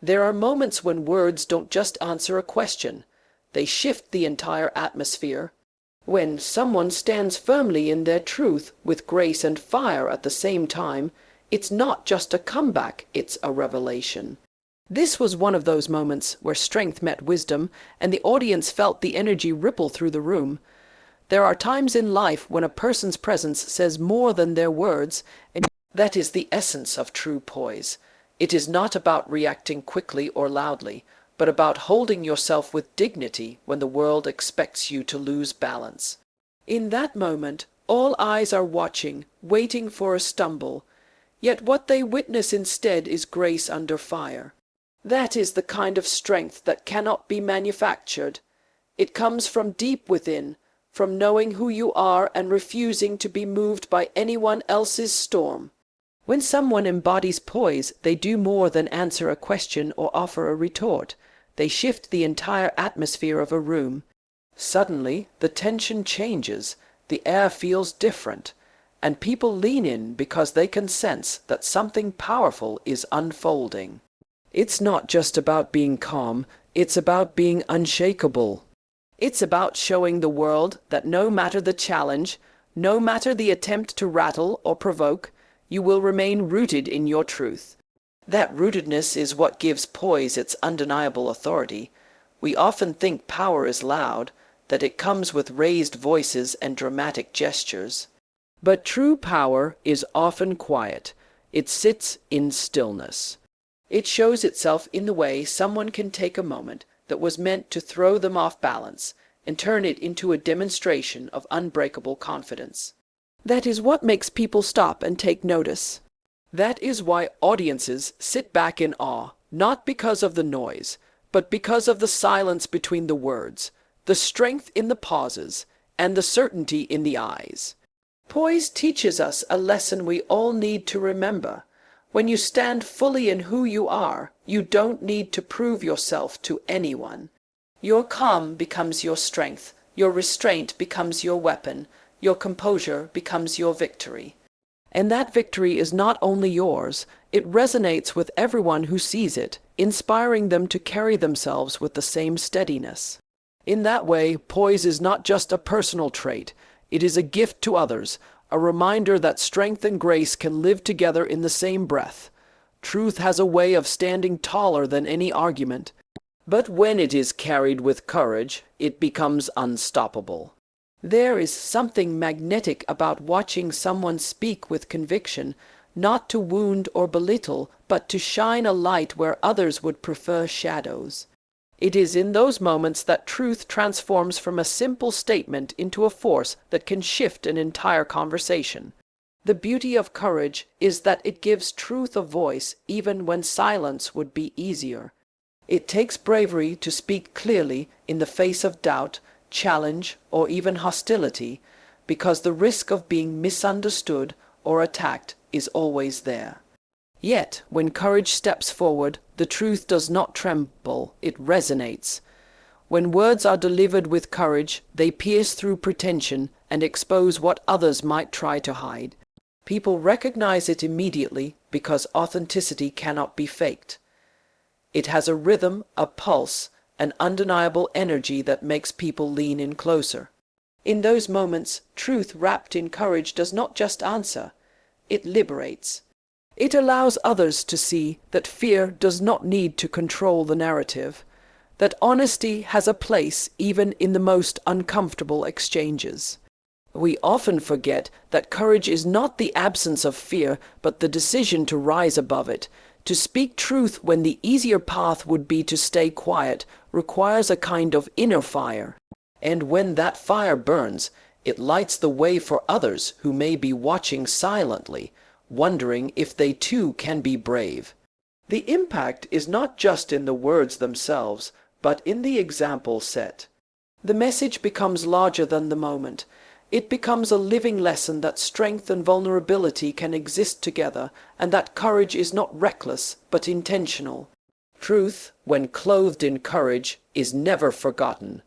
There are moments when words don't just answer a question, they shift the entire atmosphere. When someone stands firmly in their truth with grace and fire at the same time, it's not just a comeback, it's a revelation. This was one of those moments where strength met wisdom, and the audience felt the energy ripple through the room. There are times in life when a person's presence says more than their words, and that is the essence of true poise. It is not about reacting quickly or loudly, but about holding yourself with dignity when the world expects you to lose balance. In that moment, all eyes are watching, waiting for a stumble, yet what they witness instead is grace under fire. That is the kind of strength that cannot be manufactured. It comes from deep within, from knowing who you are and refusing to be moved by anyone else's storm. When someone embodies poise, they do more than answer a question or offer a retort. They shift the entire atmosphere of a room. Suddenly, the tension changes, the air feels different, and people lean in because they can sense that something powerful is unfolding. It's not just about being calm, it's about being unshakable. It's about showing the world that no matter the challenge, no matter the attempt to rattle or provoke, you will remain rooted in your truth. That rootedness is what gives poise its undeniable authority. We often think power is loud, that it comes with raised voices and dramatic gestures. But true power is often quiet. It sits in stillness. It shows itself in the way someone can take a moment that was meant to throw them off balance and turn it into a demonstration of unbreakable confidence. That is what makes people stop and take notice. That is why audiences sit back in awe, not because of the noise, but because of the silence between the words, the strength in the pauses, and the certainty in the eyes. Poise teaches us a lesson we all need to remember. When you stand fully in who you are, you don't need to prove yourself to anyone. Your calm becomes your strength, your restraint becomes your weapon, your composure becomes your victory. And that victory is not only yours, it resonates with everyone who sees it, inspiring them to carry themselves with the same steadiness. In that way, poise is not just a personal trait, it is a gift to others, a reminder that strength and grace can live together in the same breath. Truth has a way of standing taller than any argument, but when it is carried with courage, it becomes unstoppable. There is something magnetic about watching someone speak with conviction, not to wound or belittle, but to shine a light where others would prefer shadows. It is in those moments that truth transforms from a simple statement into a force that can shift an entire conversation. The beauty of courage is that it gives truth a voice even when silence would be easier. It takes bravery to speak clearly in the face of doubt, challenge, or even hostility, because the risk of being misunderstood or attacked is always there. Yet, when courage steps forward, the truth does not tremble, it resonates. When words are delivered with courage, they pierce through pretension and expose what others might try to hide. People recognize it immediately because authenticity cannot be faked. It has a rhythm, a pulse, an undeniable energy that makes people lean in closer. In those moments, truth wrapped in courage does not just answer, it liberates. It allows others to see that fear does not need to control the narrative, that honesty has a place even in the most uncomfortable exchanges. We often forget that courage is not the absence of fear, but the decision to rise above it. To speak truth when the easier path would be to stay quiet requires a kind of inner fire. And when that fire burns, it lights the way for others who may be watching silently, wondering if they too can be brave. The impact is not just in the words themselves, but in the example set. The message becomes larger than the moment. It becomes a living lesson that strength and vulnerability can exist together, and that courage is not reckless, but intentional. Truth, when clothed in courage, is never forgotten.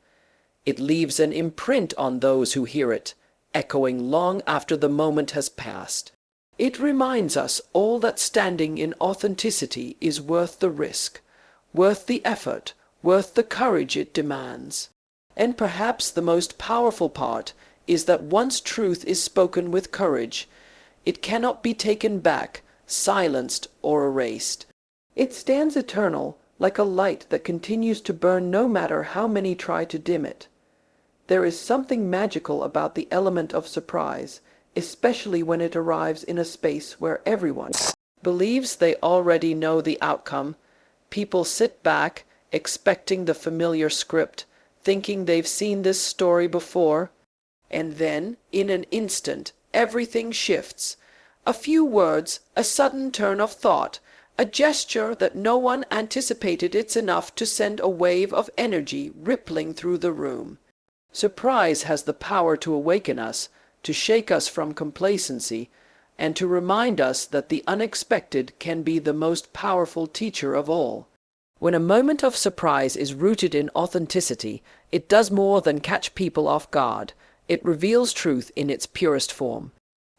It leaves an imprint on those who hear it, echoing long after the moment has passed. It reminds us all that standing in authenticity is worth the risk, worth the effort, worth the courage it demands. And perhaps the most powerful part is that once truth is spoken with courage, it cannot be taken back, silenced, or erased. It stands eternal, like a light that continues to burn no matter how many try to dim it. There is something magical about the element of surprise, especially when it arrives in a space where everyone believes they already know the outcome. People sit back, expecting the familiar script, thinking they've seen this story before, and then, in an instant, everything shifts. A few words, a sudden turn of thought, a gesture that no one anticipated. It's enough to send a wave of energy rippling through the room. Surprise has the power to awaken us, to shake us from complacency, and to remind us that the unexpected can be the most powerful teacher of all. When a moment of surprise is rooted in authenticity, it does more than catch people off guard. It reveals truth in its purest form.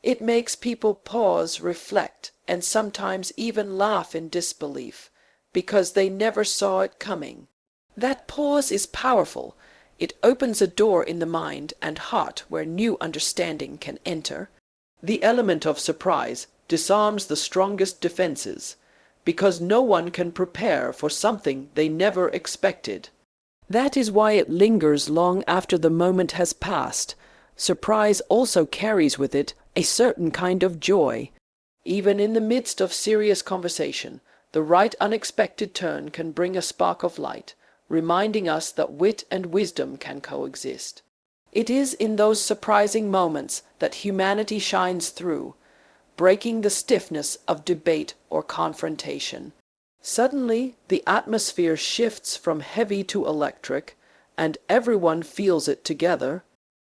It makes people pause, reflect, and sometimes even laugh in disbelief, because they never saw it coming. That pause is powerful. It opens a door in the mind and heart where new understanding can enter. The element of surprise disarms the strongest defenses, because no one can prepare for something they never expected. That is why it lingers long after the moment has passed. Surprise also carries with it a certain kind of joy. Even in the midst of serious conversation, the right unexpected turn can bring a spark of light, reminding us that wit and wisdom can coexist. It is in those surprising moments that humanity shines through, breaking the stiffness of debate or confrontation. Suddenly, the atmosphere shifts from heavy to electric, and everyone feels it together.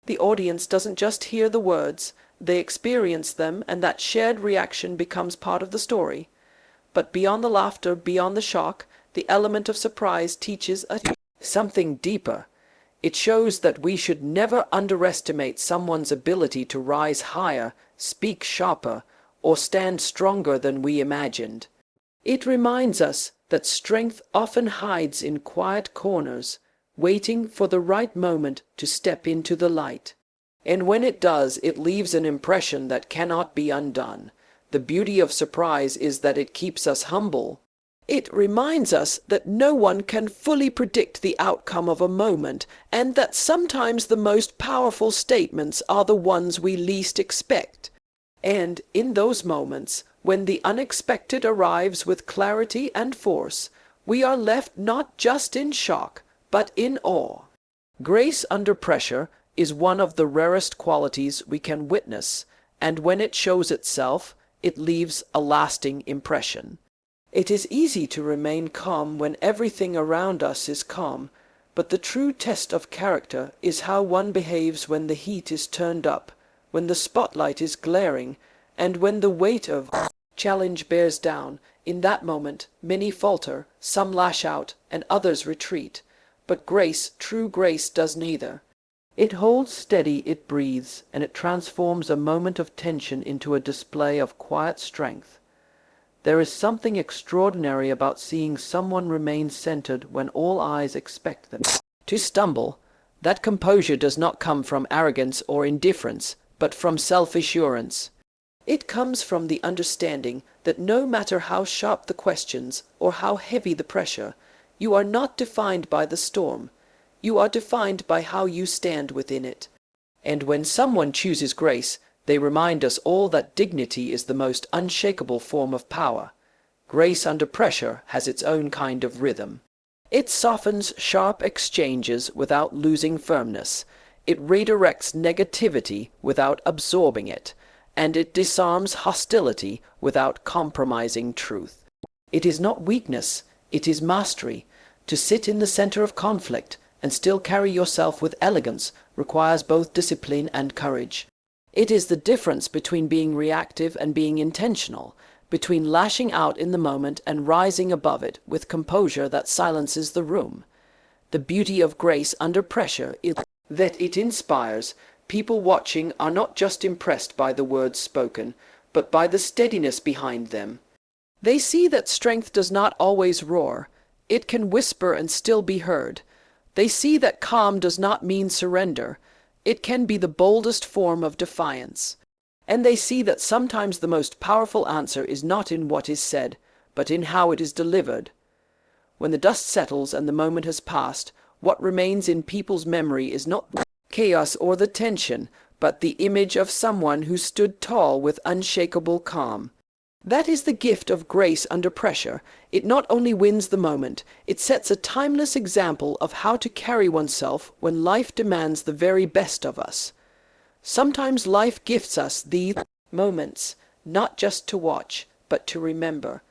The audience doesn't just hear the words, they experience them, and that shared reaction becomes part of the story. But beyond the laughter, beyond the shock, the element of surprise teaches something deeper. It shows that we should never underestimate someone's ability to rise higher, speak sharper, or stand stronger than we imagined. It reminds us that strength often hides in quiet corners, waiting for the right moment to step into the light. And when it does, it leaves an impression that cannot be undone. The beauty of surprise is that it keeps us humble. It reminds us that no one can fully predict the outcome of a moment, and that sometimes the most powerful statements are the ones we least expect. And in those moments, when the unexpected arrives with clarity and force, we are left not just in shock, but in awe. Grace under pressure is one of the rarest qualities we can witness, and when it shows itself, it leaves a lasting impression. It is easy to remain calm when everything around us is calm, but the true test of character is how one behaves when the heat is turned up, when the spotlight is glaring, and when the weight of challenge bears down. In that moment, many falter, some lash out, and others retreat. But grace, true grace, does neither. It holds steady, it breathes, and it transforms a moment of tension into a display of quiet strength. There is something extraordinary about seeing someone remain centered when all eyes expect them to stumble. That composure does not come from arrogance or indifference, but from self-assurance. It comes from the understanding that no matter how sharp the questions or how heavy the pressure, you are not defined by the storm. You are defined by how you stand within it. And when someone chooses grace, they remind us all that dignity is the most unshakable form of power. Grace under pressure has its own kind of rhythm. It softens sharp exchanges without losing firmness. It redirects negativity without absorbing it, and it disarms hostility without compromising truth. It is not weakness, it is mastery. To sit in the center of conflict and still carry yourself with elegance requires both discipline and courage. It is the difference between being reactive and being intentional, between lashing out in the moment and rising above it with composure that silences the room. The beauty of grace under pressure is that it inspires. People watching are not just impressed by the words spoken, but by the steadiness behind them. They see that strength does not always roar. It can whisper and still be heard. They see that calm does not mean surrender. It can be the boldest form of defiance. And they see that sometimes the most powerful answer is not in what is said, but in how it is delivered. When the dust settles and the moment has passed, what remains in people's memory is not the chaos or the tension, but the image of someone who stood tall with unshakable calm. That is the gift of grace under pressure. It not only wins the moment, it sets a timeless example of how to carry oneself when life demands the very best of us. Sometimes life gifts us these moments, not just to watch, but to remember.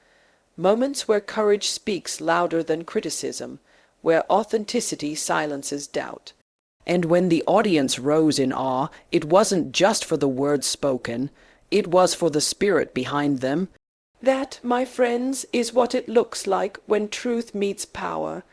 Moments where courage speaks louder than criticism, where authenticity silences doubt. And when the audience rose in awe, it wasn't just for the words spoken, it was for the spirit behind them. That, my friends, is what it looks like when truth meets power.